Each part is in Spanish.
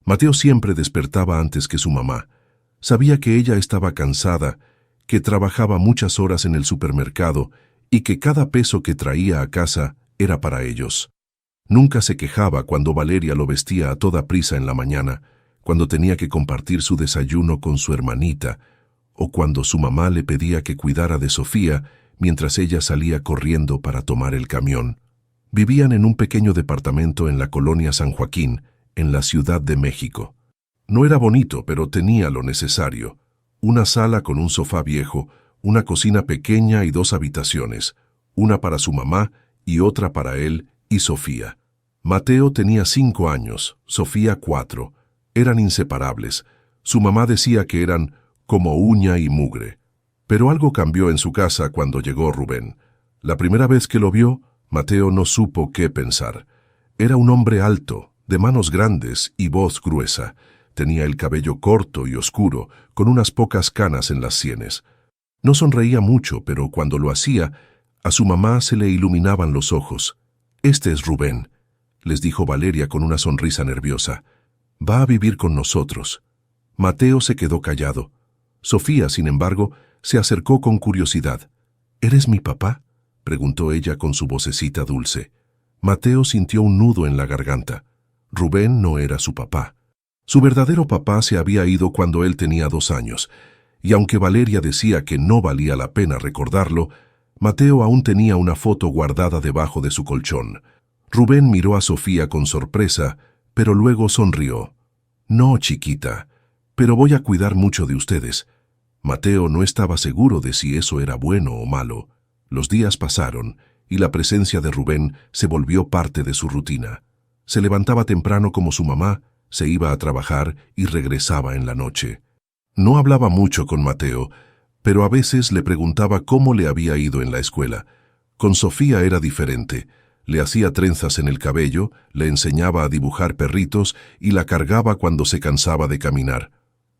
Mateo siempre despertaba antes que su mamá. Sabía que ella estaba cansada, que trabajaba muchas horas en el supermercado y que cada peso que traía a casa era para ellos. Nunca se quejaba cuando Valeria lo vestía a toda prisa en la mañana, cuando tenía que compartir su desayuno con su hermanita, o cuando su mamá le pedía que cuidara de Sofía mientras ella salía corriendo para tomar el camión. Vivían en un pequeño departamento en la colonia San Joaquín, en la Ciudad de México. No era bonito, pero tenía lo necesario. Una sala con un sofá viejo, una cocina pequeña y 2 habitaciones, una para su mamá y otra para él y Sofía. Mateo tenía 5 años, Sofía 4. Eran inseparables. Su mamá decía que eran como uña y mugre. Pero algo cambió en su casa cuando llegó Rubén. La primera vez que lo vio, Mateo no supo qué pensar. Era un hombre alto, de manos grandes y voz gruesa. Tenía el cabello corto y oscuro, con unas pocas canas en las sienes. No sonreía mucho, pero cuando lo hacía, a su mamá se le iluminaban los ojos. «Este es Rubén», les dijo Valeria con una sonrisa nerviosa. «Va a vivir con nosotros». Mateo se quedó callado. Sofía, sin embargo, se acercó con curiosidad. «¿Eres mi papá?», preguntó ella con su vocecita dulce. Mateo sintió un nudo en la garganta. Rubén no era su papá. Su verdadero papá se había ido cuando él tenía 2 años, y aunque Valeria decía que no valía la pena recordarlo, Mateo aún tenía una foto guardada debajo de su colchón. Rubén miró a Sofía con sorpresa, pero luego sonrió. «No, chiquita, pero voy a cuidar mucho de ustedes». Mateo no estaba seguro de si eso era bueno o malo. Los días pasaron, y la presencia de Rubén se volvió parte de su rutina. Se levantaba temprano como su mamá, se iba a trabajar y regresaba en la noche. No hablaba mucho con Mateo, pero a veces le preguntaba cómo le había ido en la escuela. Con Sofía era diferente. Le hacía trenzas en el cabello, le enseñaba a dibujar perritos y la cargaba cuando se cansaba de caminar.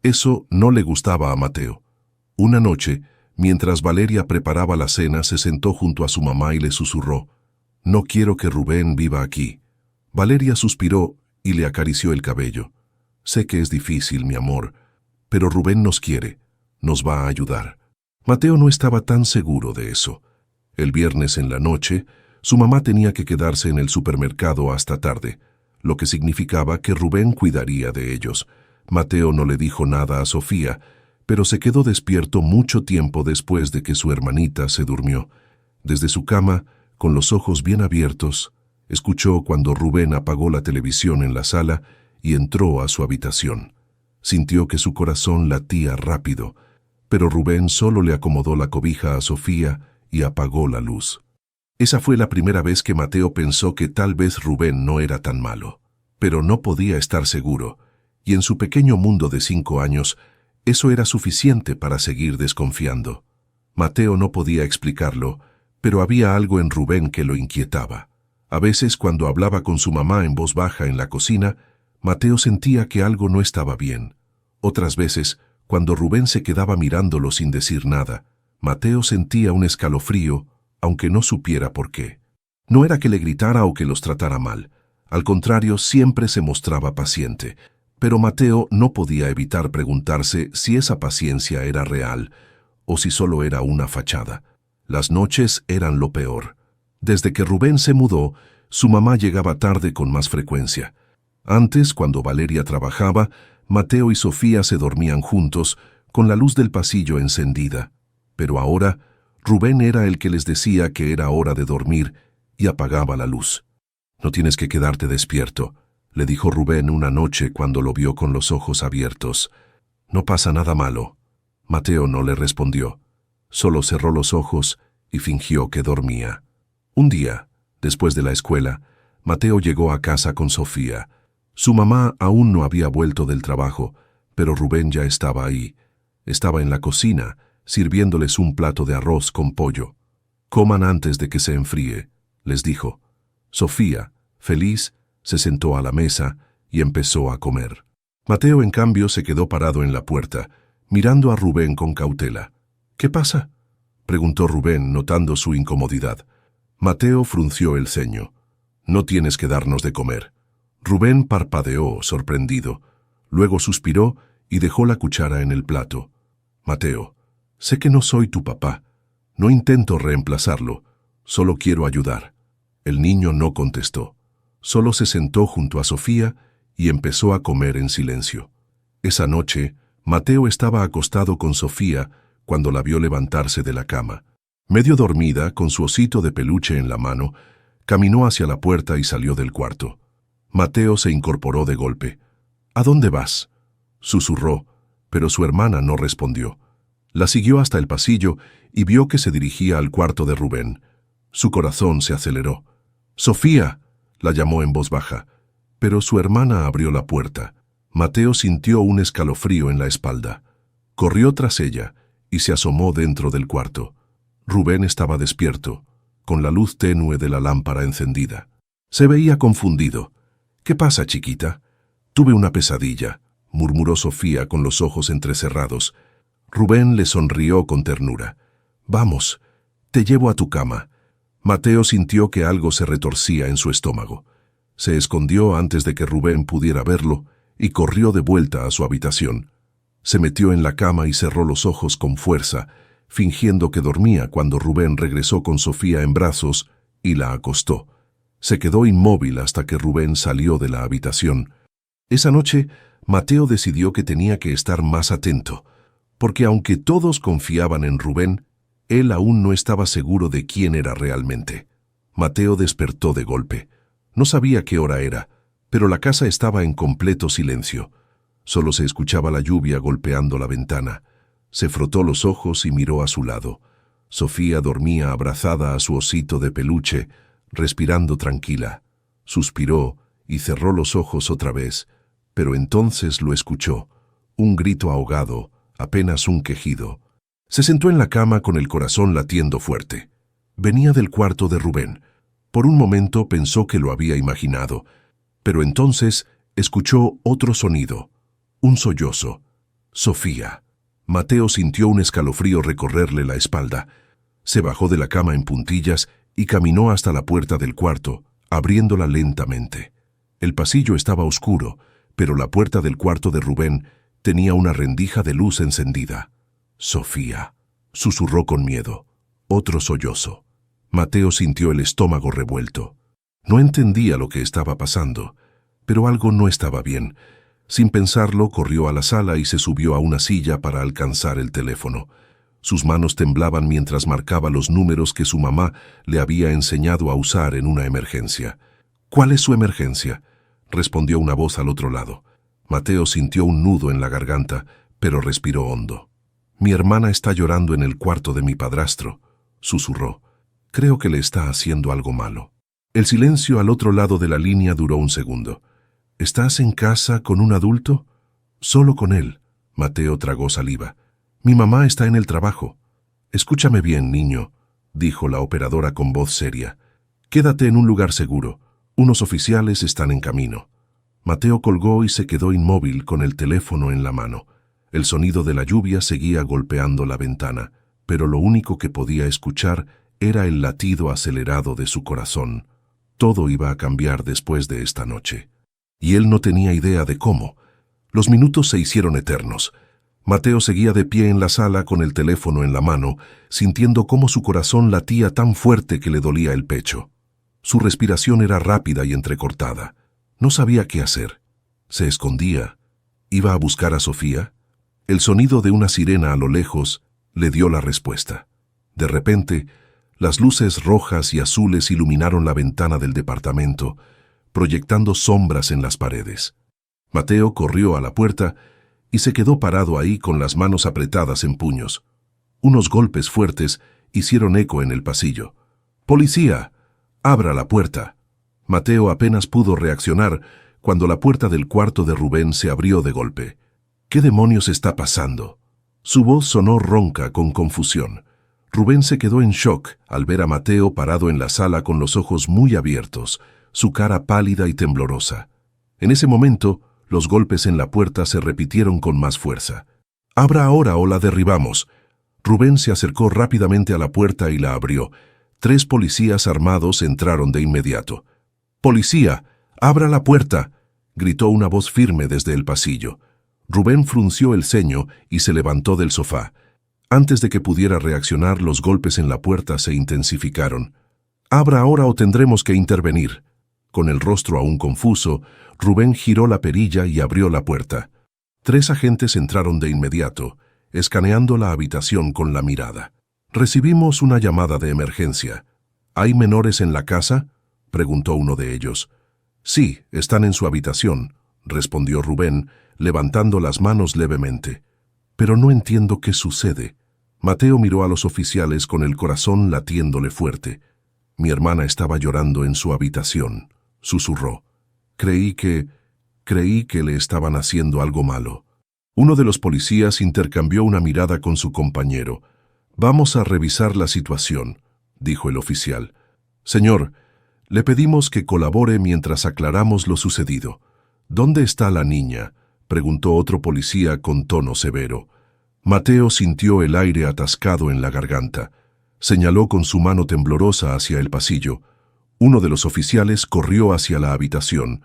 Eso no le gustaba a Mateo. Una noche, mientras Valeria preparaba la cena, se sentó junto a su mamá y le susurró: «No quiero que Rubén viva aquí». Valeria suspiró y le acarició el cabello. «Sé que es difícil, mi amor, pero Rubén nos quiere, nos va a ayudar». Mateo no estaba tan seguro de eso. El viernes en la noche, su mamá tenía que quedarse en el supermercado hasta tarde, lo que significaba que Rubén cuidaría de ellos. Mateo no le dijo nada a Sofía, pero se quedó despierto mucho tiempo después de que su hermanita se durmió. Desde su cama, con los ojos bien abiertos, escuchó cuando Rubén apagó la televisión en la sala y entró a su habitación. Sintió que su corazón latía rápido, pero Rubén solo le acomodó la cobija a Sofía y apagó la luz. Esa fue la primera vez que Mateo pensó que tal vez Rubén no era tan malo, pero no podía estar seguro, y en su pequeño mundo de 5 años, eso era suficiente para seguir desconfiando. Mateo no podía explicarlo, pero había algo en Rubén que lo inquietaba. A veces, cuando hablaba con su mamá en voz baja en la cocina, Mateo sentía que algo no estaba bien. Otras veces, cuando Rubén se quedaba mirándolo sin decir nada, Mateo sentía un escalofrío, aunque no supiera por qué. No era que le gritara o que los tratara mal. Al contrario, siempre se mostraba paciente. Pero Mateo no podía evitar preguntarse si esa paciencia era real o si solo era una fachada. Las noches eran lo peor. Desde que Rubén se mudó, su mamá llegaba tarde con más frecuencia. Antes, cuando Valeria trabajaba, Mateo y Sofía se dormían juntos, con la luz del pasillo encendida. Pero ahora, Rubén era el que les decía que era hora de dormir y apagaba la luz. «No tienes que quedarte despierto», le dijo Rubén una noche cuando lo vio con los ojos abiertos. «No pasa nada malo». Mateo no le respondió. Solo cerró los ojos y fingió que dormía. Un día, después de la escuela, Mateo llegó a casa con Sofía. Su mamá aún no había vuelto del trabajo, pero Rubén ya estaba ahí. Estaba en la cocina, sirviéndoles un plato de arroz con pollo. «Coman antes de que se enfríe», les dijo. Sofía, feliz, se sentó a la mesa y empezó a comer. Mateo, en cambio, se quedó parado en la puerta, mirando a Rubén con cautela. «¿Qué pasa?», preguntó Rubén, notando su incomodidad. Mateo frunció el ceño. «No tienes que darnos de comer». Rubén parpadeó, sorprendido. Luego suspiró y dejó la cuchara en el plato. Mateo, sé que no soy tu papá. No intento reemplazarlo, solo quiero ayudar. El niño no contestó. Solo se sentó junto a Sofía y empezó a comer en silencio. Esa noche, Mateo estaba acostado con Sofía cuando la vio levantarse de la cama. Medio dormida, con su osito de peluche en la mano, caminó hacia la puerta y salió del cuarto. Mateo se incorporó de golpe. «¿A dónde vas?», susurró, pero su hermana no respondió. La siguió hasta el pasillo y vio que se dirigía al cuarto de Rubén. Su corazón se aceleró. «¡Sofía!», la llamó en voz baja, pero su hermana abrió la puerta. Mateo sintió un escalofrío en la espalda. Corrió tras ella y se asomó dentro del cuarto. Rubén estaba despierto, con la luz tenue de la lámpara encendida. Se veía confundido. «¿Qué pasa, chiquita?». «Tuve una pesadilla», murmuró Sofía con los ojos entrecerrados. Rubén le sonrió con ternura. «Vamos, te llevo a tu cama». Mateo sintió que algo se retorcía en su estómago. Se escondió antes de que Rubén pudiera verlo y corrió de vuelta a su habitación. Se metió en la cama y cerró los ojos con fuerza, fingiendo que dormía cuando Rubén regresó con Sofía en brazos y la acostó. Se quedó inmóvil hasta que Rubén salió de la habitación. Esa noche, Mateo decidió que tenía que estar más atento, porque aunque todos confiaban en Rubén, él aún no estaba seguro de quién era realmente. Mateo despertó de golpe. No sabía qué hora era, pero la casa estaba en completo silencio. Solo se escuchaba la lluvia golpeando la ventana. Se frotó los ojos y miró a su lado. Sofía dormía abrazada a su osito de peluche, respirando tranquila. Suspiró y cerró los ojos otra vez, pero entonces lo escuchó. Un grito ahogado, apenas un quejido. Se sentó en la cama con el corazón latiendo fuerte. Venía del cuarto de Rubén. Por un momento pensó que lo había imaginado, pero entonces escuchó otro sonido, un sollozo. «Sofía». Mateo sintió un escalofrío recorrerle la espalda. Se bajó de la cama en puntillas y caminó hasta la puerta del cuarto, abriéndola lentamente. El pasillo estaba oscuro, pero la puerta del cuarto de Rubén tenía una rendija de luz encendida. «Sofía», susurró con miedo. Otro sollozo. Mateo sintió el estómago revuelto. No entendía lo que estaba pasando, pero algo no estaba bien. Sin pensarlo, corrió a la sala y se subió a una silla para alcanzar el teléfono. Sus manos temblaban mientras marcaba los números que su mamá le había enseñado a usar en una emergencia. «¿Cuál es su emergencia?», respondió una voz al otro lado. Mateo sintió un nudo en la garganta, pero respiró hondo. «Mi hermana está llorando en el cuarto de mi padrastro», susurró. «Creo que le está haciendo algo malo». El silencio al otro lado de la línea duró un segundo. «¿Estás en casa con un adulto?». «Solo con él». Mateo tragó saliva. «Mi mamá está en el trabajo». «Escúchame bien, niño», dijo la operadora con voz seria. «Quédate en un lugar seguro. Unos oficiales están en camino». Mateo colgó y se quedó inmóvil con el teléfono en la mano. El sonido de la lluvia seguía golpeando la ventana, pero lo único que podía escuchar era el latido acelerado de su corazón. Todo iba a cambiar después de esta noche. Y él no tenía idea de cómo. Los minutos se hicieron eternos. Mateo seguía de pie en la sala con el teléfono en la mano, sintiendo cómo su corazón latía tan fuerte que le dolía el pecho. Su respiración era rápida y entrecortada. No sabía qué hacer. ¿Se escondía? ¿Iba a buscar a Sofía? El sonido de una sirena a lo lejos le dio la respuesta. De repente, las luces rojas y azules iluminaron la ventana del departamento, proyectando sombras en las paredes. Mateo corrió a la puerta y se quedó parado ahí con las manos apretadas en puños. Unos golpes fuertes hicieron eco en el pasillo. «¡Policía! ¡Abra la puerta!». Mateo apenas pudo reaccionar cuando la puerta del cuarto de Rubén se abrió de golpe. «¿Qué demonios está pasando?». Su voz sonó ronca con confusión. Rubén se quedó en shock al ver a Mateo parado en la sala con los ojos muy abiertos, su cara pálida y temblorosa. En ese momento, los golpes en la puerta se repitieron con más fuerza. «Abra ahora o la derribamos». Rubén se acercó rápidamente a la puerta y la abrió. 3 policías armados entraron de inmediato. «¡Policía! ¡Abra la puerta!», gritó una voz firme desde el pasillo. Rubén frunció el ceño y se levantó del sofá. Antes de que pudiera reaccionar, los golpes en la puerta se intensificaron. «Abra ahora o tendremos que intervenir». Con el rostro aún confuso, Rubén giró la perilla y abrió la puerta. 3 agentes entraron de inmediato, escaneando la habitación con la mirada. «Recibimos una llamada de emergencia. ¿Hay menores en la casa?», preguntó uno de ellos. «Sí, están en su habitación», respondió Rubén, levantando las manos levemente. «Pero no entiendo qué sucede». Mateo miró a los oficiales con el corazón latiéndole fuerte. «Mi hermana estaba llorando en su habitación», susurró. Creí que le estaban haciendo algo malo». Uno de los policías intercambió una mirada con su compañero. «Vamos a revisar la situación», dijo el oficial. «Señor, le pedimos que colabore mientras aclaramos lo sucedido». «¿Dónde está la niña?», preguntó otro policía con tono severo. Mateo sintió el aire atascado en la garganta. Señaló con su mano temblorosa hacia el pasillo. Uno de los oficiales corrió hacia la habitación.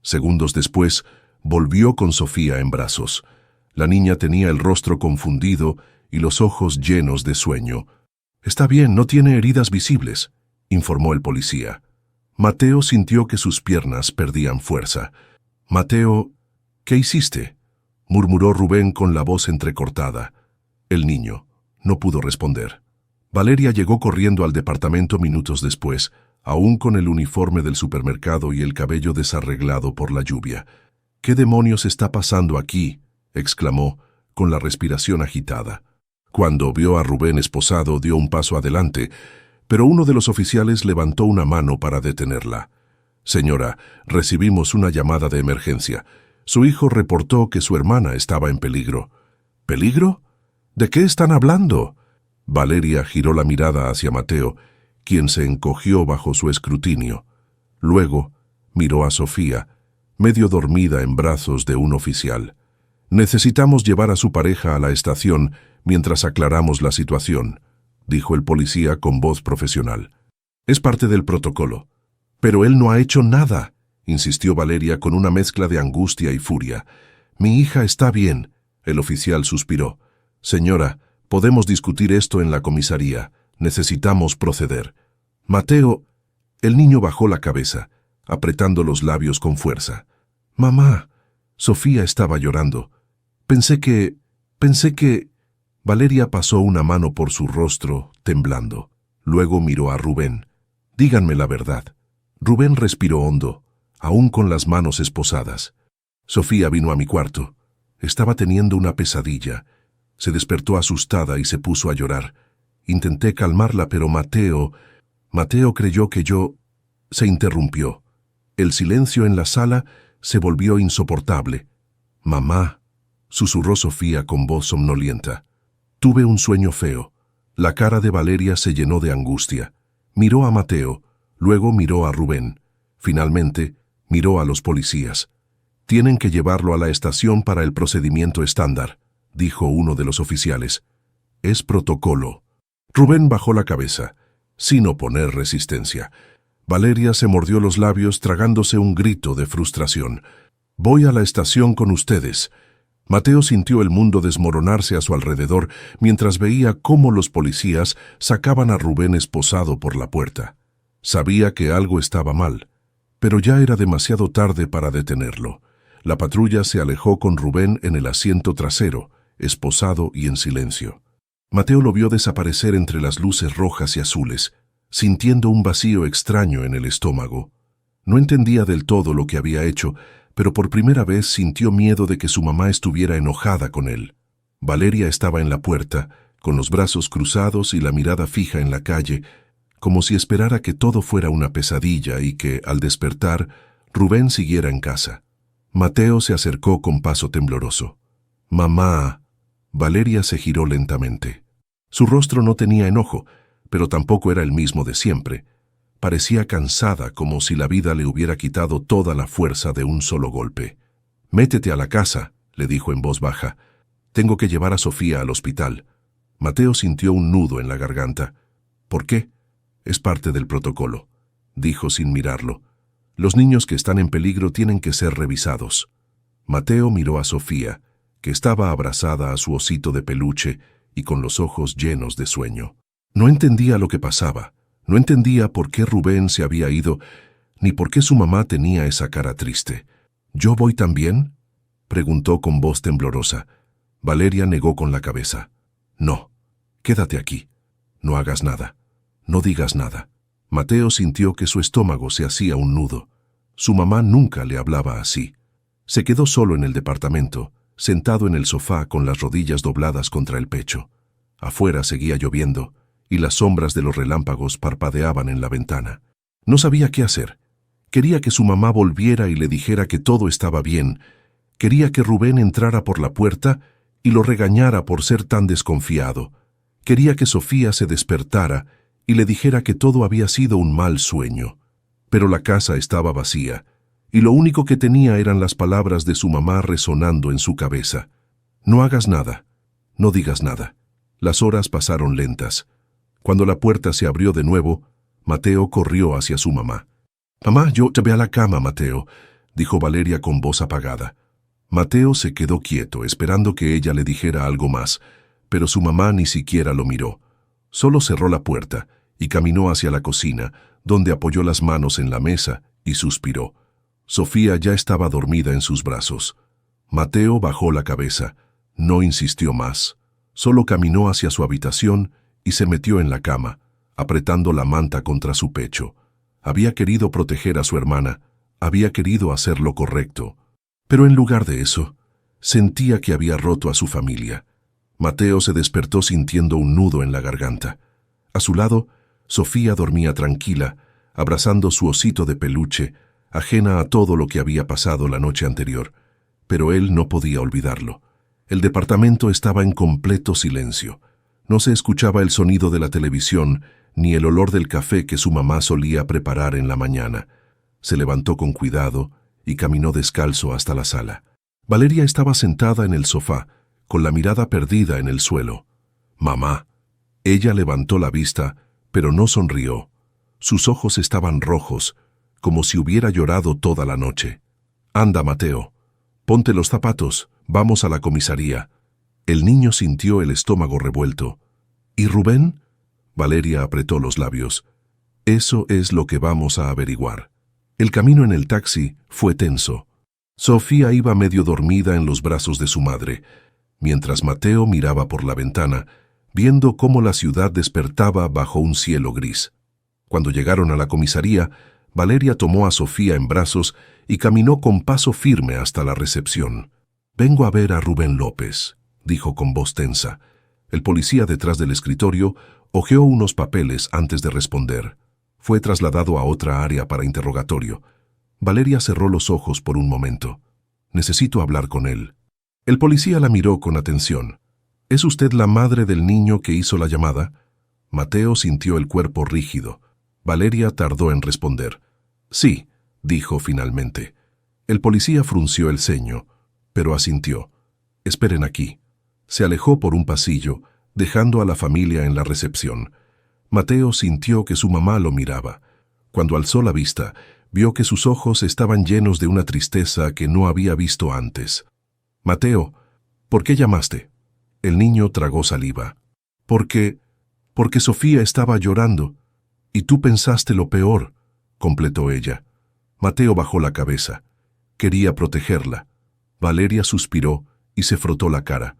Segundos después, volvió con Sofía en brazos. La niña tenía el rostro confundido y los ojos llenos de sueño. «Está bien, no tiene heridas visibles», informó el policía. Mateo sintió que sus piernas perdían fuerza. «Mateo, ¿qué hiciste?», murmuró Rubén con la voz entrecortada. El niño no pudo responder. Valeria llegó corriendo al departamento minutos después, aún con el uniforme del supermercado y el cabello desarreglado por la lluvia. «¿Qué demonios está pasando aquí?», exclamó, con la respiración agitada. Cuando vio a Rubén esposado, dio un paso adelante, pero uno de los oficiales levantó una mano para detenerla. «Señora, recibimos una llamada de emergencia. Su hijo reportó que su hermana estaba en peligro». «¿Peligro? ¿De qué están hablando?». Valeria giró la mirada hacia Mateo, quien se encogió bajo su escrutinio. Luego miró a Sofía, medio dormida en brazos de un oficial. «Necesitamos llevar a su pareja a la estación mientras aclaramos la situación», dijo el policía con voz profesional. «Es parte del protocolo». «Pero él no ha hecho nada», insistió Valeria con una mezcla de angustia y furia. «Mi hija está bien», el oficial suspiró. «Señora, podemos discutir esto en la comisaría. Necesitamos proceder». «Mateo». El niño bajó la cabeza, apretando los labios con fuerza. «Mamá». Sofía estaba llorando. Pensé que... Valeria pasó una mano por su rostro, temblando. Luego miró a Rubén. «Díganme la verdad». Rubén respiró hondo, aún con las manos esposadas. «Sofía vino a mi cuarto. Estaba teniendo una pesadilla. Se despertó asustada y se puso a llorar. Intenté calmarla, pero Mateo creyó que yo...». Se interrumpió. El silencio en la sala se volvió insoportable. «Mamá», susurró Sofía con voz somnolienta. «Tuve un sueño feo». La cara de Valeria se llenó de angustia. Miró a Mateo, luego miró a Rubén. Finalmente, miró a los policías. «Tienen que llevarlo a la estación para el procedimiento estándar», dijo uno de los oficiales. «Es protocolo». Rubén bajó la cabeza, sin oponer resistencia. Valeria se mordió los labios tragándose un grito de frustración. «Voy a la estación con ustedes». Mateo sintió el mundo desmoronarse a su alrededor mientras veía cómo los policías sacaban a Rubén esposado por la puerta. Sabía que algo estaba mal, pero ya era demasiado tarde para detenerlo. La patrulla se alejó con Rubén en el asiento trasero, esposado y en silencio. Mateo lo vio desaparecer entre las luces rojas y azules, sintiendo un vacío extraño en el estómago. No entendía del todo lo que había hecho, pero por primera vez sintió miedo de que su mamá estuviera enojada con él. Valeria estaba en la puerta, con los brazos cruzados y la mirada fija en la calle, como si esperara que todo fuera una pesadilla y que, al despertar, Rubén siguiera en casa. Mateo se acercó con paso tembloroso. «Mamá». Valeria se giró lentamente. Su rostro no tenía enojo, pero tampoco era el mismo de siempre. Parecía cansada, como si la vida le hubiera quitado toda la fuerza de un solo golpe. «Métete a la casa», le dijo en voz baja. «Tengo que llevar a Sofía al hospital». Mateo sintió un nudo en la garganta. «¿Por qué?». «Es parte del protocolo», dijo sin mirarlo. Los niños que están en peligro tienen que ser revisados. Mateo miró a Sofía, que estaba abrazada a su osito de peluche y con los ojos llenos de sueño. No entendía lo que pasaba. No entendía por qué Rubén se había ido, ni por qué su mamá tenía esa cara triste. ¿Yo voy también?, preguntó con voz temblorosa. Valeria negó con la cabeza. No, quédate aquí. No hagas nada. No digas nada. Mateo sintió que su estómago se hacía un nudo. Su mamá nunca le hablaba así. Se quedó solo en el departamento, sentado en el sofá con las rodillas dobladas contra el pecho. Afuera seguía lloviendo, y las sombras de los relámpagos parpadeaban en la ventana. No sabía qué hacer. Quería que su mamá volviera y le dijera que todo estaba bien. Quería que Rubén entrara por la puerta y lo regañara por ser tan desconfiado. Quería que Sofía se despertara y le dijera que todo había sido un mal sueño. Pero la casa estaba vacía, y lo único que tenía eran las palabras de su mamá resonando en su cabeza. No hagas nada. No digas nada. Las horas pasaron lentas. Cuando la puerta se abrió de nuevo, Mateo corrió hacia su mamá. «Mamá, yo te voy a la cama, Mateo», dijo Valeria con voz apagada. Mateo se quedó quieto, esperando que ella le dijera algo más, pero su mamá ni siquiera lo miró. Solo cerró la puerta y caminó hacia la cocina, donde apoyó las manos en la mesa y suspiró. Sofía ya estaba dormida en sus brazos. Mateo bajó la cabeza. No insistió más. Solo caminó hacia su habitación y se metió en la cama, apretando la manta contra su pecho. Había querido proteger a su hermana, había querido hacer lo correcto. Pero en lugar de eso, sentía que había roto a su familia. Mateo se despertó sintiendo un nudo en la garganta. A su lado, Sofía dormía tranquila, abrazando su osito de peluche, ajena a todo lo que había pasado la noche anterior. Pero él no podía olvidarlo. El departamento estaba en completo silencio. No se escuchaba el sonido de la televisión, ni el olor del café que su mamá solía preparar en la mañana. Se levantó con cuidado y caminó descalzo hasta la sala. Valeria estaba sentada en el sofá, con la mirada perdida en el suelo. «Mamá». Ella levantó la vista, pero no sonrió. Sus ojos estaban rojos, como si hubiera llorado toda la noche. «Anda, Mateo. Ponte los zapatos. Vamos a la comisaría». El niño sintió el estómago revuelto. «¿Y Rubén?». Valeria apretó los labios. «Eso es lo que vamos a averiguar». El camino en el taxi fue tenso. Sofía iba medio dormida en los brazos de su madre, mientras Mateo miraba por la ventana, viendo cómo la ciudad despertaba bajo un cielo gris. Cuando llegaron a la comisaría, Valeria tomó a Sofía en brazos y caminó con paso firme hasta la recepción. «Vengo a ver a Rubén López», dijo con voz tensa. El policía detrás del escritorio hojeó unos papeles antes de responder. Fue trasladado a otra área para interrogatorio. Valeria cerró los ojos por un momento. «Necesito hablar con él». El policía la miró con atención. «¿Es usted la madre del niño que hizo la llamada?». Mateo sintió el cuerpo rígido. Valeria tardó en responder. «Sí», dijo finalmente. El policía frunció el ceño, pero asintió. «Esperen aquí». Se alejó por un pasillo, dejando a la familia en la recepción. Mateo sintió que su mamá lo miraba. Cuando alzó la vista, vio que sus ojos estaban llenos de una tristeza que no había visto antes. «Mateo, ¿por qué llamaste?». El niño tragó saliva. Porque Sofía estaba llorando. «Y tú pensaste lo peor», completó ella. Mateo bajó la cabeza. Quería protegerla. Valeria suspiró y se frotó la cara.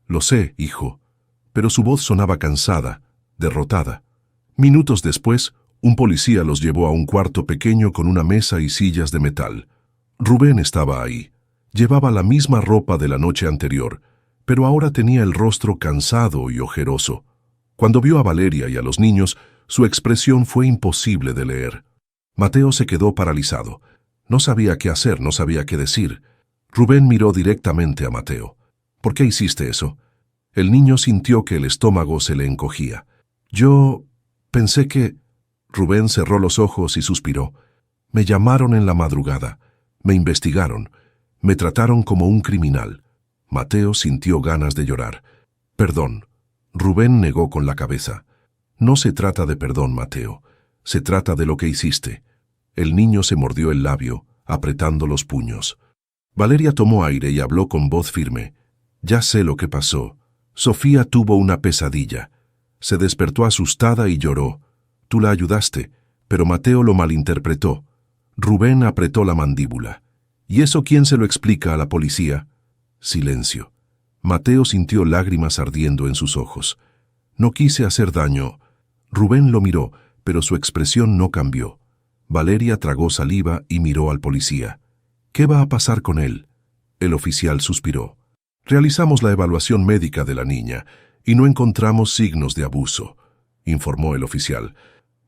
«Lo sé, hijo». Pero su voz sonaba cansada, derrotada. Minutos después, un policía los llevó a un cuarto pequeño con una mesa y sillas de metal. Rubén estaba ahí. Llevaba la misma ropa de la noche anterior, pero ahora tenía el rostro cansado y ojeroso. Cuando vio a Valeria y a los niños, su expresión fue imposible de leer. Mateo se quedó paralizado. No sabía qué hacer, no sabía qué decir. Rubén miró directamente a Mateo. «¿Por qué hiciste eso?». El niño sintió que el estómago se le encogía. «Yo pensé que...». Rubén cerró los ojos y suspiró. «Me llamaron en la madrugada. Me investigaron. Me trataron como un criminal». Mateo sintió ganas de llorar. «Perdón». Rubén negó con la cabeza. «No se trata de perdón, Mateo. Se trata de lo que hiciste». El niño se mordió el labio, apretando los puños. Valeria tomó aire y habló con voz firme. Ya sé lo que pasó. Sofía tuvo una pesadilla. Se despertó asustada y lloró. Tú la ayudaste, pero Mateo lo malinterpretó. Rubén apretó la mandíbula. ¿Y eso quién se lo explica a la policía? Silencio. Mateo sintió lágrimas ardiendo en sus ojos. No quise hacer daño. Rubén lo miró, pero su expresión no cambió. Valeria tragó saliva y miró al policía. ¿Qué va a pasar con él? El oficial suspiró. Realizamos la evaluación médica de la niña y no encontramos signos de abuso, informó el oficial.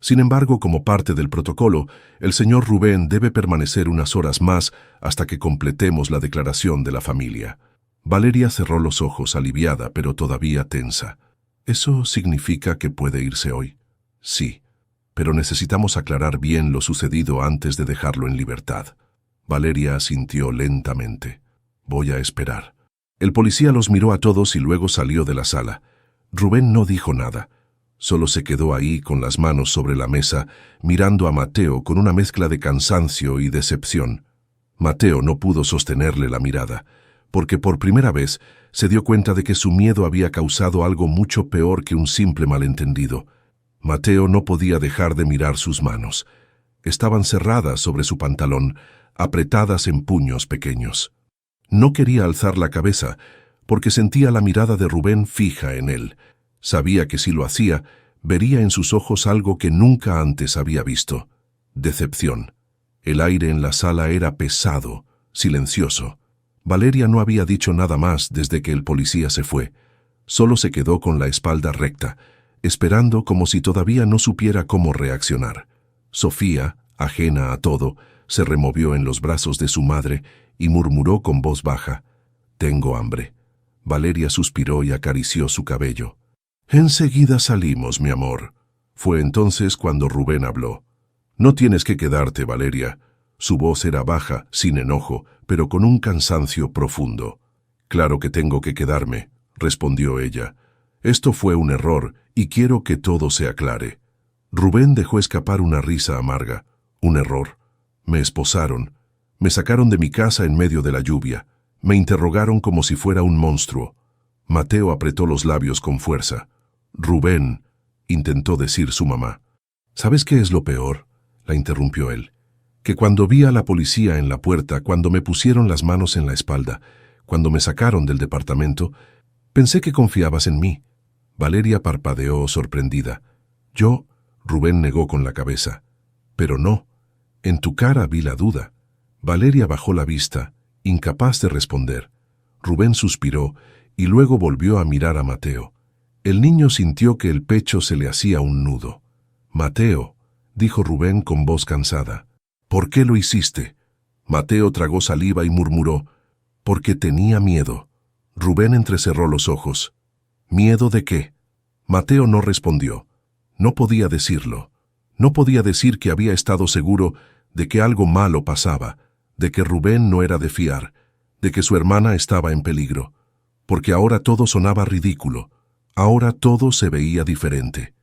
Sin embargo, como parte del protocolo, el señor Rubén debe permanecer unas horas más hasta que completemos la declaración de la familia. Valeria cerró los ojos, aliviada, pero todavía tensa. ¿Eso significa que puede irse hoy? Sí, pero necesitamos aclarar bien lo sucedido antes de dejarlo en libertad. Valeria asintió lentamente. Voy a esperar. El policía los miró a todos y luego salió de la sala. Rubén no dijo nada. Solo se quedó ahí con las manos sobre la mesa, mirando a Mateo con una mezcla de cansancio y decepción. Mateo no pudo sostenerle la mirada, porque por primera vez se dio cuenta de que su miedo había causado algo mucho peor que un simple malentendido. Mateo no podía dejar de mirar sus manos. Estaban cerradas sobre su pantalón, apretadas en puños pequeños. No quería alzar la cabeza, porque sentía la mirada de Rubén fija en él. Sabía que si lo hacía, vería en sus ojos algo que nunca antes había visto. Decepción. El aire en la sala era pesado, silencioso. Valeria no había dicho nada más desde que el policía se fue. Solo se quedó con la espalda recta, esperando como si todavía no supiera cómo reaccionar. Sofía, ajena a todo, se removió en los brazos de su madre y murmuró con voz baja: «Tengo hambre». Valeria suspiró y acarició su cabello. «Enseguida salimos, mi amor». Fue entonces cuando Rubén habló. «No tienes que quedarte, Valeria». Su voz era baja, sin enojo, pero con un cansancio profundo. «Claro que tengo que quedarme», respondió ella. «Esto fue un error y quiero que todo se aclare». Rubén dejó escapar una risa amarga. «Un error. Me esposaron. Me sacaron de mi casa en medio de la lluvia. Me interrogaron como si fuera un monstruo». Mateo apretó los labios con fuerza. «Rubén», intentó decir su mamá. «¿Sabes qué es lo peor?», la interrumpió él. «Que cuando vi a la policía en la puerta, cuando me pusieron las manos en la espalda, cuando me sacaron del departamento, pensé que confiabas en mí». Valeria parpadeó sorprendida. «Yo», Rubén negó con la cabeza. «Pero no. En tu cara vi la duda». Valeria bajó la vista, incapaz de responder. Rubén suspiró y luego volvió a mirar a Mateo. El niño sintió que el pecho se le hacía un nudo. «Mateo», dijo Rubén con voz cansada. «¿Por qué lo hiciste?». Mateo tragó saliva y murmuró: «Porque tenía miedo». Rubén entrecerró los ojos. «¿Miedo de qué?». Mateo no respondió. No podía decirlo. No podía decir que había estado seguro de que algo malo pasaba, de que Rubén no era de fiar, de que su hermana estaba en peligro. Porque ahora todo sonaba ridículo. Ahora todo se veía diferente.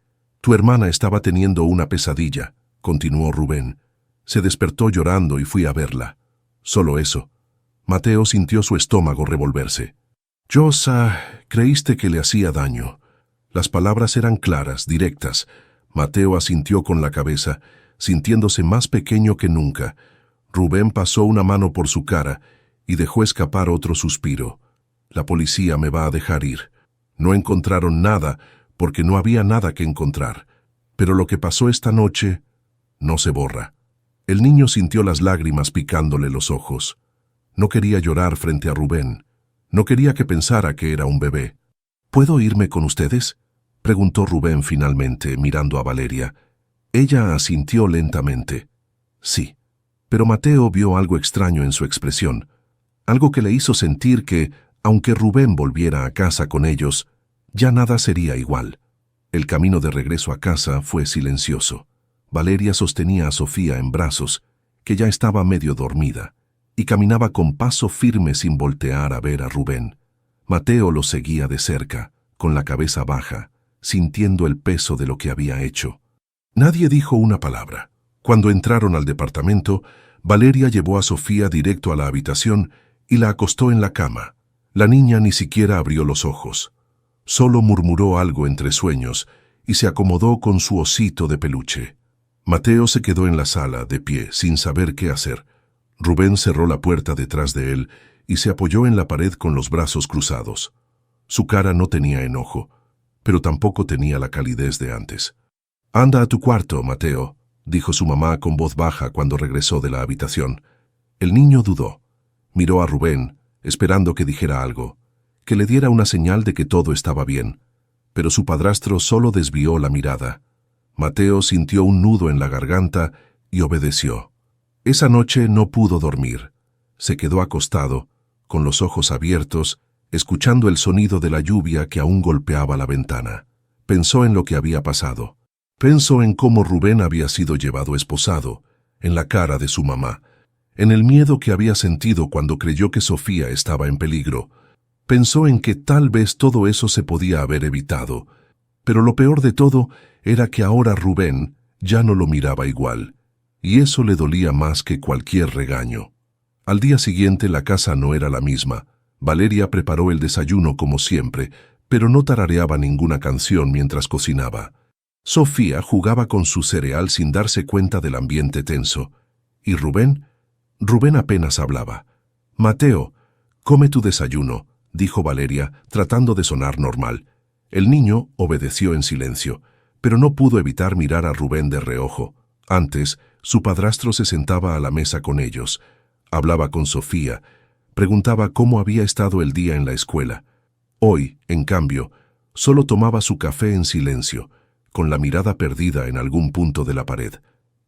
«Tu hermana estaba teniendo una pesadilla», continuó Rubén. «Se despertó llorando y fui a verla. Solo eso». Mateo sintió su estómago revolverse. «Josa, creíste que le hacía daño». Las palabras eran claras, directas. Mateo asintió con la cabeza, sintiéndose más pequeño que nunca. Rubén pasó una mano por su cara y dejó escapar otro suspiro. «La policía me va a dejar ir». No encontraron nada porque no había nada que encontrar. Pero lo que pasó esta noche no se borra. El niño sintió las lágrimas picándole los ojos. No quería llorar frente a Rubén. No quería que pensara que era un bebé. «¿Puedo irme con ustedes?», preguntó Rubén finalmente, mirando a Valeria. Ella asintió lentamente. «Sí». Pero Mateo vio algo extraño en su expresión. Algo que le hizo sentir que, aunque Rubén volviera a casa con ellos, ya nada sería igual. El camino de regreso a casa fue silencioso. Valeria sostenía a Sofía en brazos, que ya estaba medio dormida, y caminaba con paso firme sin voltear a ver a Rubén. Mateo lo seguía de cerca, con la cabeza baja, sintiendo el peso de lo que había hecho. Nadie dijo una palabra. Cuando entraron al departamento, Valeria llevó a Sofía directo a la habitación y la acostó en la cama. La niña ni siquiera abrió los ojos. Solo murmuró algo entre sueños y se acomodó con su osito de peluche. Mateo se quedó en la sala, de pie, sin saber qué hacer. Rubén cerró la puerta detrás de él y se apoyó en la pared con los brazos cruzados. Su cara no tenía enojo, pero tampoco tenía la calidez de antes. «Anda a tu cuarto, Mateo», dijo su mamá con voz baja cuando regresó de la habitación. El niño dudó. Miró a Rubén, esperando que dijera algo, que le diera una señal de que todo estaba bien, pero su padrastro solo desvió la mirada. Mateo sintió un nudo en la garganta y obedeció. Esa noche no pudo dormir. Se quedó acostado, con los ojos abiertos, escuchando el sonido de la lluvia que aún golpeaba la ventana. Pensó en lo que había pasado. Pensó en cómo Rubén había sido llevado esposado, en la cara de su mamá, en el miedo que había sentido cuando creyó que Sofía estaba en peligro. Pensó en que tal vez todo eso se podía haber evitado, pero lo peor de todo era que ahora Rubén ya no lo miraba igual, y eso le dolía más que cualquier regaño. Al día siguiente la casa no era la misma. Valeria preparó el desayuno como siempre, pero no tarareaba ninguna canción mientras cocinaba. Sofía jugaba con su cereal sin darse cuenta del ambiente tenso. ¿Y Rubén? Rubén apenas hablaba. «Mateo, come tu desayuno», dijo Valeria, tratando de sonar normal. El niño obedeció en silencio, pero no pudo evitar mirar a Rubén de reojo. Antes, su padrastro se sentaba a la mesa con ellos. Hablaba con Sofía. Preguntaba cómo había estado el día en la escuela. Hoy, en cambio, solo tomaba su café en silencio, con la mirada perdida en algún punto de la pared.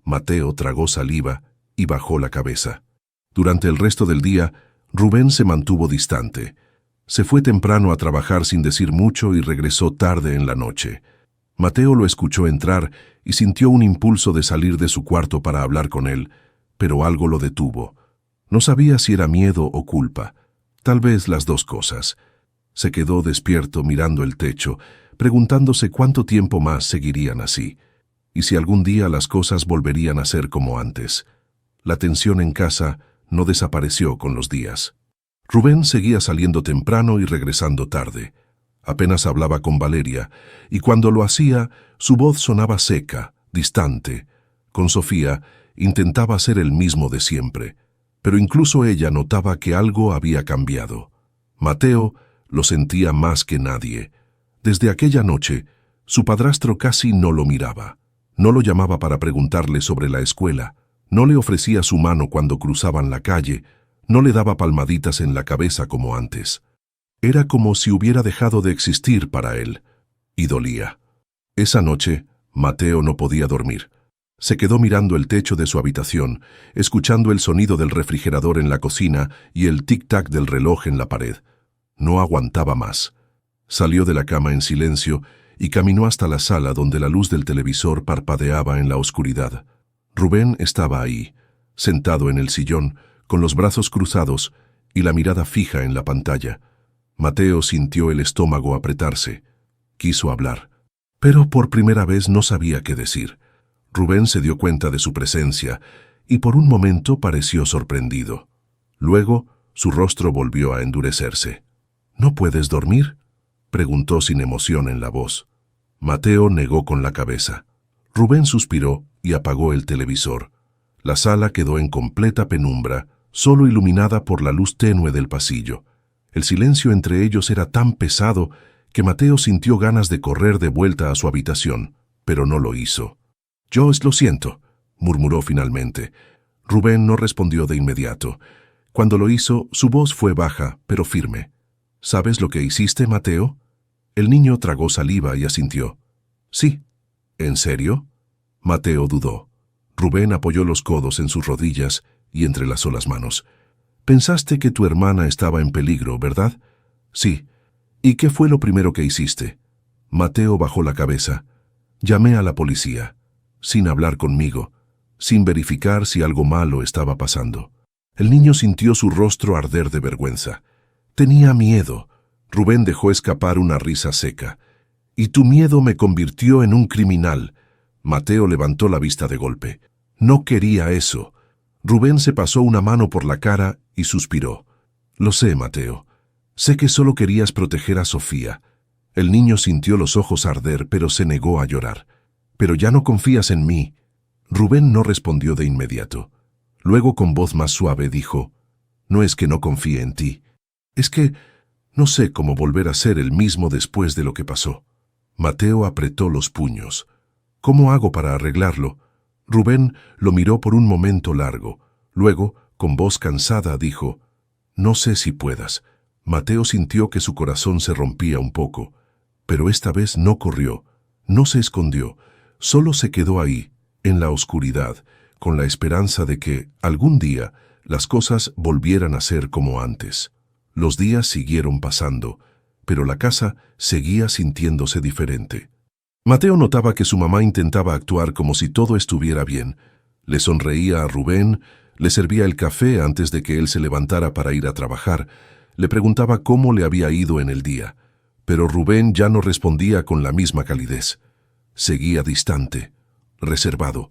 Mateo tragó saliva y bajó la cabeza. Durante el resto del día, Rubén se mantuvo distante. Se fue temprano a trabajar sin decir mucho y regresó tarde en la noche. Mateo lo escuchó entrar y sintió un impulso de salir de su cuarto para hablar con él, pero algo lo detuvo. No sabía si era miedo o culpa, tal vez las dos cosas. Se quedó despierto mirando el techo, preguntándose cuánto tiempo más seguirían así, y si algún día las cosas volverían a ser como antes. La tensión en casa no desapareció con los días. Rubén seguía saliendo temprano y regresando tarde. Apenas hablaba con Valeria, y cuando lo hacía, su voz sonaba seca, distante. Con Sofía, intentaba ser el mismo de siempre, pero incluso ella notaba que algo había cambiado. Mateo lo sentía más que nadie. Desde aquella noche, su padrastro casi no lo miraba. No lo llamaba para preguntarle sobre la escuela, no le ofrecía su mano cuando cruzaban la calle, no le daba palmaditas en la cabeza como antes. Era como si hubiera dejado de existir para él, y dolía. Esa noche, Mateo no podía dormir. Se quedó mirando el techo de su habitación, escuchando el sonido del refrigerador en la cocina y el tic-tac del reloj en la pared. No aguantaba más. Salió de la cama en silencio y caminó hasta la sala donde la luz del televisor parpadeaba en la oscuridad. Rubén estaba ahí, sentado en el sillón, con los brazos cruzados y la mirada fija en la pantalla. Mateo sintió el estómago apretarse. Quiso hablar, pero por primera vez no sabía qué decir. Rubén se dio cuenta de su presencia y por un momento pareció sorprendido. Luego, su rostro volvió a endurecerse. «¿No puedes dormir?», preguntó sin emoción en la voz. Mateo negó con la cabeza. Rubén suspiró y apagó el televisor. La sala quedó en completa penumbra, solo iluminada por la luz tenue del pasillo. El silencio entre ellos era tan pesado que Mateo sintió ganas de correr de vuelta a su habitación, pero no lo hizo. «Yo lo siento», murmuró finalmente. Rubén no respondió de inmediato. Cuando lo hizo, su voz fue baja, pero firme. «¿Sabes lo que hiciste, Mateo?». El niño tragó saliva y asintió. «Sí». «¿En serio?». Mateo dudó. Rubén apoyó los codos en sus rodillas y entrelazó las manos. «Pensaste que tu hermana estaba en peligro, ¿verdad?». «Sí». «¿Y qué fue lo primero que hiciste?». Mateo bajó la cabeza. «Llamé a la policía, sin hablar conmigo, sin verificar si algo malo estaba pasando». El niño sintió su rostro arder de vergüenza. Tenía miedo. Rubén dejó escapar una risa seca. «Y tu miedo me convirtió en un criminal». Mateo levantó la vista de golpe. No quería eso. Rubén se pasó una mano por la cara y suspiró. Lo sé, Mateo. Sé que solo querías proteger a Sofía. El niño sintió los ojos arder, pero se negó a llorar. Pero ya no confías en mí. Rubén no respondió de inmediato. Luego, con voz más suave, dijo: no es que no confíe en ti. Es que no sé cómo volver a ser el mismo después de lo que pasó. Mateo apretó los puños. ¿Cómo hago para arreglarlo? Rubén lo miró por un momento largo. Luego, con voz cansada, dijo: no sé si puedas. Mateo sintió que su corazón se rompía un poco, pero esta vez no corrió, no se escondió, solo se quedó ahí, en la oscuridad, con la esperanza de que, algún día, las cosas volvieran a ser como antes. Los días siguieron pasando, pero la casa seguía sintiéndose diferente. Mateo notaba que su mamá intentaba actuar como si todo estuviera bien. Le sonreía a Rubén, le servía el café antes de que él se levantara para ir a trabajar, le preguntaba cómo le había ido en el día. Pero Rubén ya no respondía con la misma calidez. Seguía distante, reservado.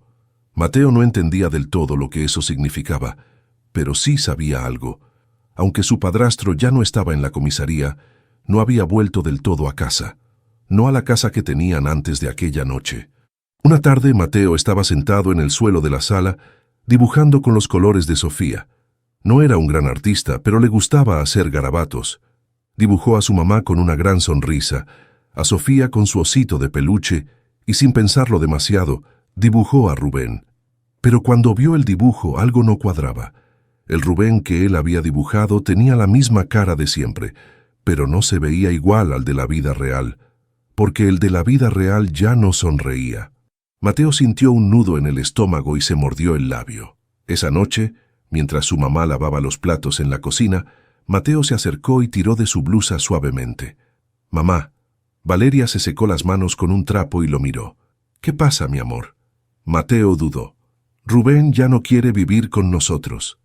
Mateo no entendía del todo lo que eso significaba, pero sí sabía algo. Aunque su padrastro ya no estaba en la comisaría, no había vuelto del todo a casa. No a la casa que tenían antes de aquella noche. Una tarde, Mateo estaba sentado en el suelo de la sala, dibujando con los colores de Sofía. No era un gran artista, pero le gustaba hacer garabatos. Dibujó a su mamá con una gran sonrisa, a Sofía con su osito de peluche, y sin pensarlo demasiado, dibujó a Rubén. Pero cuando vio el dibujo, algo no cuadraba. El Rubén que él había dibujado tenía la misma cara de siempre, pero no se veía igual al de la vida real, porque el de la vida real ya no sonreía. Mateo sintió un nudo en el estómago y se mordió el labio. Esa noche, mientras su mamá lavaba los platos en la cocina, Mateo se acercó y tiró de su blusa suavemente. «Mamá». Valeria se secó las manos con un trapo y lo miró. «¿Qué pasa, mi amor?» Mateo dudó. «Rubén ya no quiere vivir con nosotros».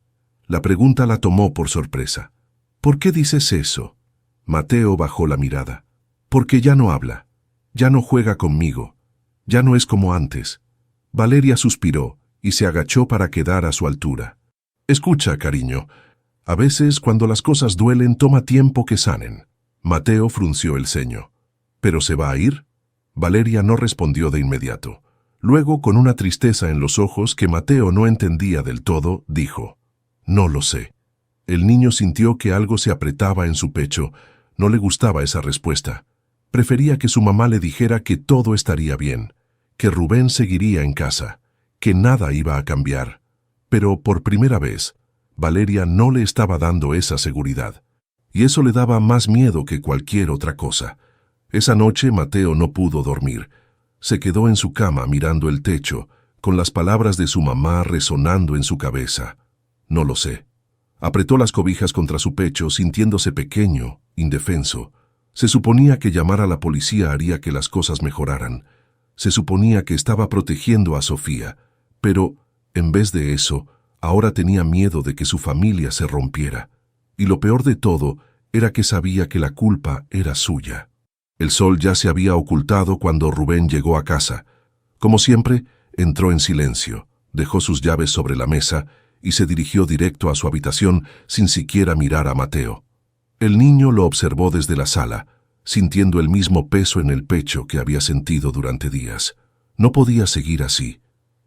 La pregunta la tomó por sorpresa. «¿Por qué dices eso?» Mateo bajó la mirada. «Porque ya no habla. Ya no juega conmigo. Ya no es como antes». Valeria suspiró y se agachó para quedar a su altura. «Escucha, cariño. A veces, cuando las cosas duelen, toma tiempo que sanen». Mateo frunció el ceño. «¿Pero se va a ir?» Valeria no respondió de inmediato. Luego, con una tristeza en los ojos que Mateo no entendía del todo, dijo: «No lo sé». El niño sintió que algo se apretaba en su pecho. No le gustaba esa respuesta. Prefería que su mamá le dijera que todo estaría bien, que Rubén seguiría en casa, que nada iba a cambiar. Pero por primera vez, Valeria no le estaba dando esa seguridad. Y eso le daba más miedo que cualquier otra cosa. Esa noche Mateo no pudo dormir. Se quedó en su cama mirando el techo, con las palabras de su mamá resonando en su cabeza. «No lo sé». Apretó las cobijas contra su pecho, sintiéndose pequeño, indefenso. Se suponía que llamar a la policía haría que las cosas mejoraran. Se suponía que estaba protegiendo a Sofía, pero, en vez de eso, ahora tenía miedo de que su familia se rompiera. Y lo peor de todo era que sabía que la culpa era suya. El sol ya se había ocultado cuando Rubén llegó a casa. Como siempre, entró en silencio, dejó sus llaves sobre la mesa y se dirigió directo a su habitación sin siquiera mirar a Mateo. El niño lo observó desde la sala, sintiendo el mismo peso en el pecho que había sentido durante días. No podía seguir así.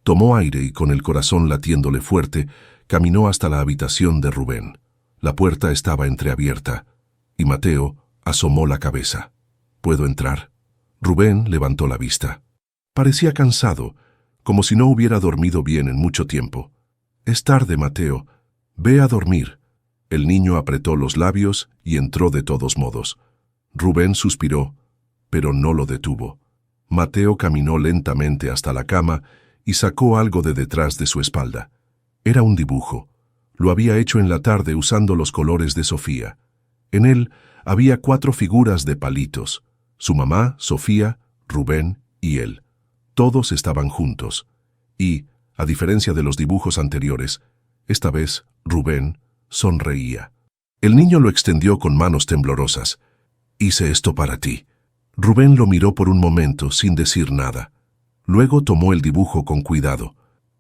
Tomó aire y, con el corazón latiéndole fuerte, caminó hasta la habitación de Rubén. La puerta estaba entreabierta, y Mateo asomó la cabeza. «¿Puedo entrar?» Rubén levantó la vista. Parecía cansado, como si no hubiera dormido bien en mucho tiempo. «Es tarde, Mateo. Ve a dormir». El niño apretó los labios y entró de todos modos. Rubén suspiró, pero no lo detuvo. Mateo caminó lentamente hasta la cama y sacó algo de detrás de su espalda. Era un dibujo. Lo había hecho en la tarde usando los colores de Sofía. En él había 4 figuras de palitos: su mamá, Sofía, Rubén y él. Todos estaban juntos. Y, a diferencia de los dibujos anteriores, esta vez Rubén sonreía. El niño lo extendió con manos temblorosas. «Hice esto para ti». Rubén lo miró por un momento sin decir nada. Luego tomó el dibujo con cuidado.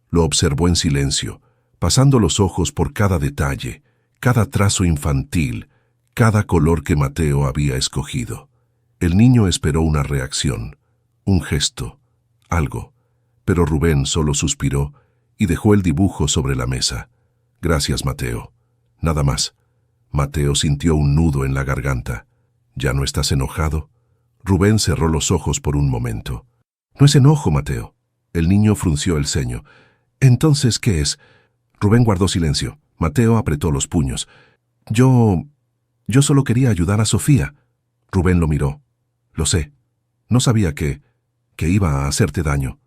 Lo observó en silencio, pasando los ojos por cada detalle, cada trazo infantil, cada color que Mateo había escogido. El niño esperó una reacción, un gesto, algo, pero Rubén solo suspiró y dejó el dibujo sobre la mesa. Gracias, Mateo. Nada más. Mateo sintió un nudo en la garganta. ¿Ya no estás enojado? Rubén cerró los ojos por un momento. No es enojo, Mateo. El niño frunció el ceño. ¿Entonces qué es? Rubén guardó silencio. Mateo apretó los puños. Yo solo quería ayudar a Sofía. Rubén lo miró. Lo sé. No sabía que iba a hacerte daño.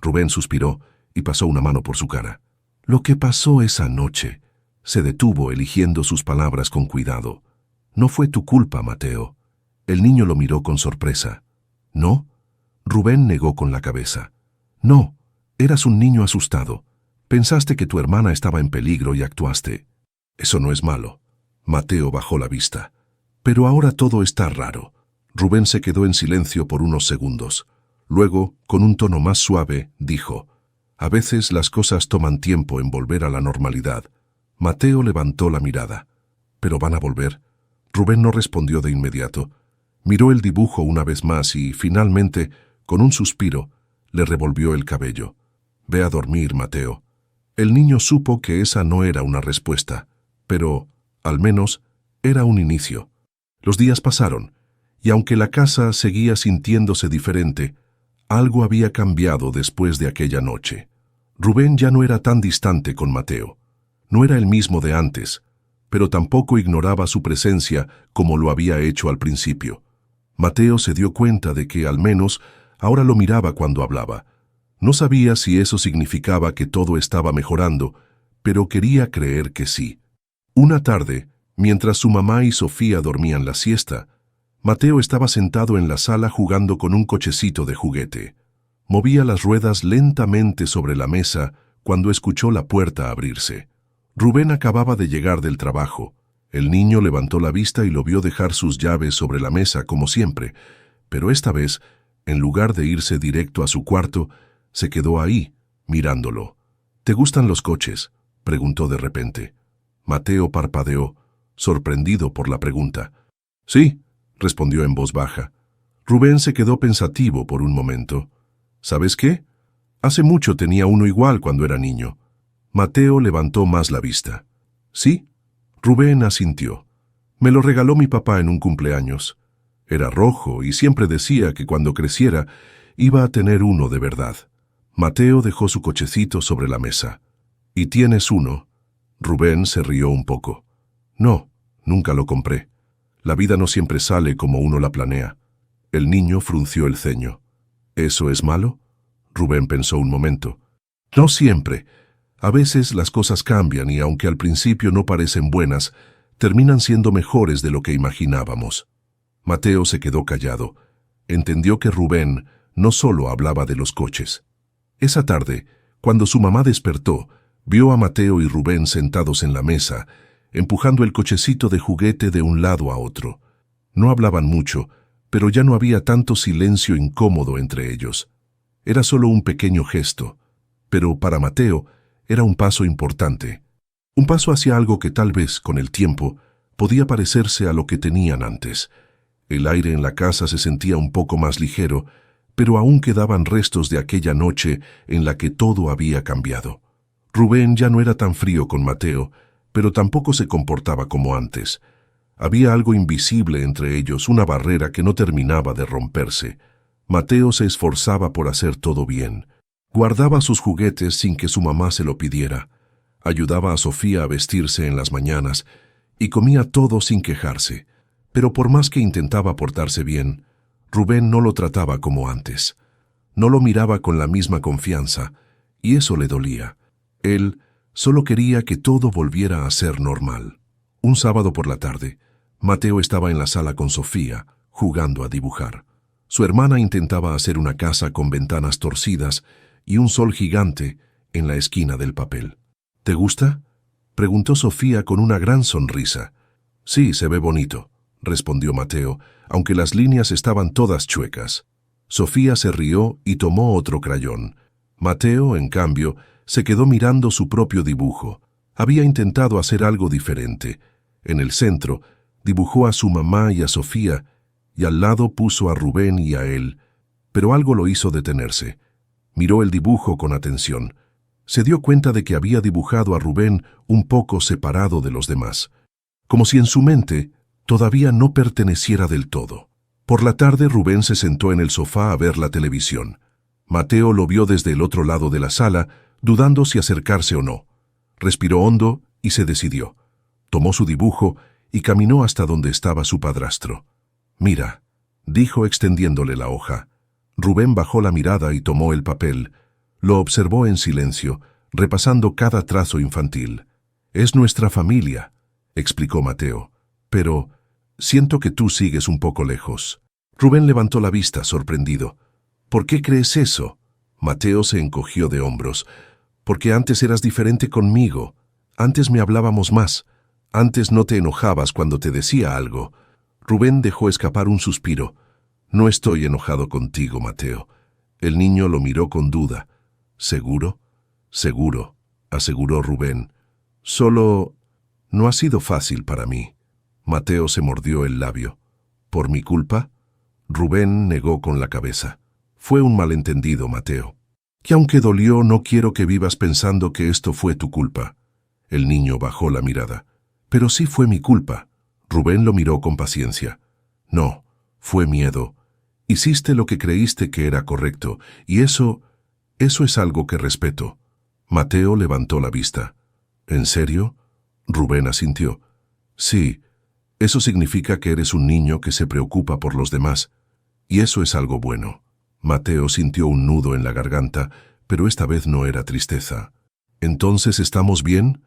Rubén suspiró y pasó una mano por su cara. Lo que pasó esa noche. Se detuvo eligiendo sus palabras con cuidado. No fue tu culpa, Mateo. El niño lo miró con sorpresa. ¿No? Rubén negó con la cabeza. No, eras un niño asustado. Pensaste que tu hermana estaba en peligro y actuaste. Eso no es malo. Mateo bajó la vista. Pero ahora todo está raro. Rubén se quedó en silencio por unos segundos. Luego, con un tono más suave, dijo: a veces las cosas toman tiempo en volver a la normalidad. Mateo levantó la mirada. ¿Pero van a volver? Rubén no respondió de inmediato. Miró el dibujo una vez más y, finalmente, con un suspiro, le revolvió el cabello. Ve a dormir, Mateo. El niño supo que esa no era una respuesta, pero, al menos, era un inicio. Los días pasaron, y aunque la casa seguía sintiéndose diferente, algo había cambiado después de aquella noche. Rubén ya no era tan distante con Mateo. No era el mismo de antes, pero tampoco ignoraba su presencia como lo había hecho al principio. Mateo se dio cuenta de que, al menos, ahora lo miraba cuando hablaba. No sabía si eso significaba que todo estaba mejorando, pero quería creer que sí. Una tarde, mientras su mamá y Sofía dormían la siesta, Mateo estaba sentado en la sala jugando con un cochecito de juguete. Movía las ruedas lentamente sobre la mesa cuando escuchó la puerta abrirse. Rubén acababa de llegar del trabajo. El niño levantó la vista y lo vio dejar sus llaves sobre la mesa como siempre, pero esta vez, en lugar de irse directo a su cuarto, se quedó ahí, mirándolo. ¿Te gustan los coches?, preguntó de repente. Mateo parpadeó, sorprendido por la pregunta. Sí, respondió en voz baja. Rubén se quedó pensativo por un momento. ¿Sabes qué? Hace mucho tenía uno igual cuando era niño. Mateo levantó más la vista. ¿Sí? Rubén asintió. Me lo regaló mi papá en un cumpleaños. Era rojo y siempre decía que cuando creciera iba a tener uno de verdad. Mateo dejó su cochecito sobre la mesa. ¿Y tienes uno? Rubén se rió un poco. No, nunca lo compré. La vida no siempre sale como uno la planea. El niño frunció el ceño. ¿Eso es malo? Rubén pensó un momento. No siempre. A veces las cosas cambian y aunque al principio no parecen buenas, terminan siendo mejores de lo que imaginábamos. Mateo se quedó callado. Entendió que Rubén no solo hablaba de los coches. Esa tarde, cuando su mamá despertó, vio a Mateo y Rubén sentados en la mesa, empujando el cochecito de juguete de un lado a otro. No hablaban mucho, pero ya no había tanto silencio incómodo entre ellos. Era solo un pequeño gesto, pero para Mateo era un paso importante. Un paso hacia algo que tal vez, con el tiempo, podía parecerse a lo que tenían antes. El aire en la casa se sentía un poco más ligero, pero aún quedaban restos de aquella noche en la que todo había cambiado. Rubén ya no era tan frío con Mateo, pero tampoco se comportaba como antes. Había algo invisible entre ellos, una barrera que no terminaba de romperse. Mateo se esforzaba por hacer todo bien. Guardaba sus juguetes sin que su mamá se lo pidiera. Ayudaba a Sofía a vestirse en las mañanas y comía todo sin quejarse. Pero por más que intentaba portarse bien, Rubén no lo trataba como antes. No lo miraba con la misma confianza, y eso le dolía. Él solo quería que todo volviera a ser normal. Un sábado por la tarde, Mateo estaba en la sala con Sofía, jugando a dibujar. Su hermana intentaba hacer una casa con ventanas torcidas y un sol gigante en la esquina del papel. ¿Te gusta?, preguntó Sofía con una gran sonrisa. Sí, se ve bonito, respondió Mateo, aunque las líneas estaban todas chuecas. Sofía se rió y tomó otro crayón. Mateo, en cambio, se quedó mirando su propio dibujo. Había intentado hacer algo diferente. En el centro, dibujó a su mamá y a Sofía, y al lado puso a Rubén y a él. Pero algo lo hizo detenerse. Miró el dibujo con atención. Se dio cuenta de que había dibujado a Rubén un poco separado de los demás, como si en su mente todavía no perteneciera del todo. Por la tarde, Rubén se sentó en el sofá a ver la televisión. Mateo lo vio desde el otro lado de la sala, dudando si acercarse o no. Respiró hondo y se decidió. Tomó su dibujo y caminó hasta donde estaba su padrastro. «Mira», dijo extendiéndole la hoja. Rubén bajó la mirada y tomó el papel. Lo observó en silencio, repasando cada trazo infantil. «Es nuestra familia», explicó Mateo. «Pero siento que tú sigues un poco lejos». Rubén levantó la vista, sorprendido. «¿Por qué crees eso?» Mateo se encogió de hombros. «Porque antes eras diferente conmigo. Antes me hablábamos más. Antes no te enojabas cuando te decía algo». Rubén dejó escapar un suspiro. «No estoy enojado contigo, Mateo». El niño lo miró con duda. «¿Seguro?» «Seguro», aseguró Rubén. «Solo no ha sido fácil para mí». Mateo se mordió el labio. «¿Por mi culpa?» Rubén negó con la cabeza. «Fue un malentendido, Mateo. Y aunque dolió, no quiero que vivas pensando que esto fue tu culpa». El niño bajó la mirada. «Pero sí fue mi culpa». Rubén lo miró con paciencia. «No, fue miedo. Hiciste lo que creíste que era correcto, y eso es algo que respeto». Mateo levantó la vista. «¿En serio?» Rubén asintió. «Sí, eso significa que eres un niño que se preocupa por los demás, y eso es algo bueno». Mateo sintió un nudo en la garganta, pero esta vez no era tristeza. «¿Entonces estamos bien?»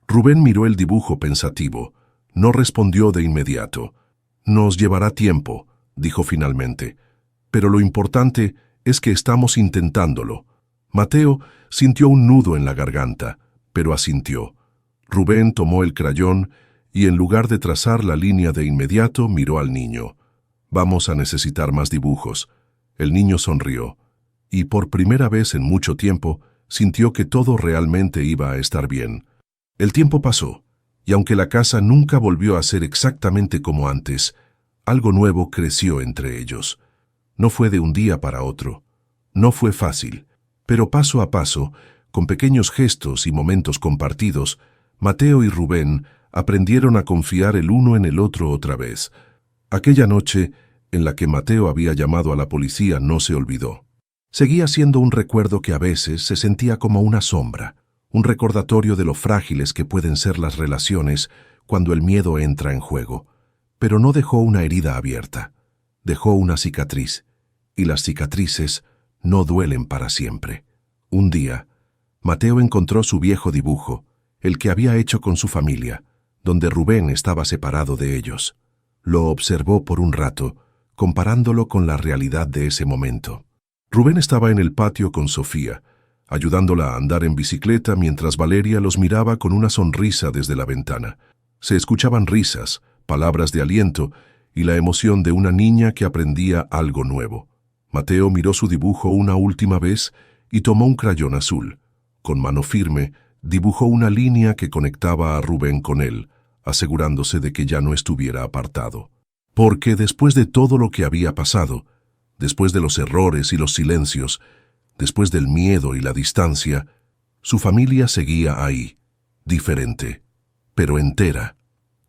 Rubén miró el dibujo pensativo. No respondió de inmediato. «Nos llevará tiempo», dijo finalmente. «Pero lo importante es que estamos intentándolo». Mateo sintió un nudo en la garganta, pero asintió. Rubén tomó el crayón y en lugar de trazar la línea de inmediato, miró al niño. «Vamos a necesitar más dibujos». El niño sonrió, y por primera vez en mucho tiempo sintió que todo realmente iba a estar bien. El tiempo pasó, y aunque la casa nunca volvió a ser exactamente como antes, algo nuevo creció entre ellos. No fue de un día para otro. No fue fácil, pero paso a paso, con pequeños gestos y momentos compartidos, Mateo y Rubén aprendieron a confiar el uno en el otro otra vez. Aquella noche, en la que Mateo había llamado a la policía, no se olvidó. Seguía siendo un recuerdo que a veces se sentía como una sombra, un recordatorio de lo frágiles que pueden ser las relaciones cuando el miedo entra en juego. Pero no dejó una herida abierta, dejó una cicatriz, y las cicatrices no duelen para siempre. Un día, Mateo encontró su viejo dibujo, el que había hecho con su familia, donde Rubén estaba separado de ellos. Lo observó por un rato, comparándolo con la realidad de ese momento. Rubén estaba en el patio con Sofía, ayudándola a andar en bicicleta mientras Valeria los miraba con una sonrisa desde la ventana. Se escuchaban risas, palabras de aliento y la emoción de una niña que aprendía algo nuevo. Mateo miró su dibujo una última vez y tomó un crayón azul. Con mano firme, dibujó una línea que conectaba a Rubén con él, asegurándose de que ya no estuviera apartado. Porque después de todo lo que había pasado, después de los errores y los silencios, después del miedo y la distancia, su familia seguía ahí, diferente, pero entera.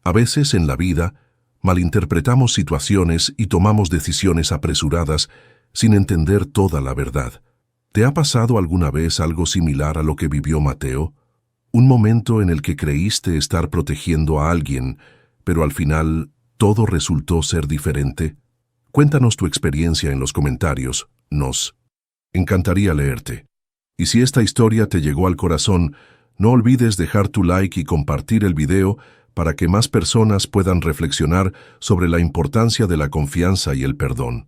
A veces en la vida, malinterpretamos situaciones y tomamos decisiones apresuradas sin entender toda la verdad. ¿Te ha pasado alguna vez algo similar a lo que vivió Mateo? Un momento en el que creíste estar protegiendo a alguien, pero al final todo resultó ser diferente. Cuéntanos tu experiencia en los comentarios. Nos encantaría leerte. Y si esta historia te llegó al corazón, no olvides dejar tu like y compartir el video para que más personas puedan reflexionar sobre la importancia de la confianza y el perdón.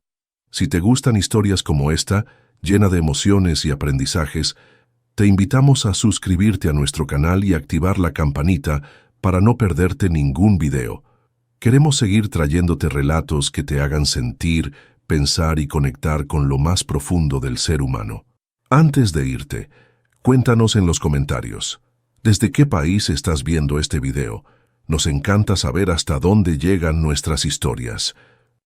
Si te gustan historias como esta, llena de emociones y aprendizajes, te invitamos a suscribirte a nuestro canal y activar la campanita para no perderte ningún video. Queremos seguir trayéndote relatos que te hagan sentir, pensar y conectar con lo más profundo del ser humano. Antes de irte, Cuéntanos en los comentarios. ¿Desde qué país estás viendo este video? Nos encanta saber hasta dónde llegan nuestras historias.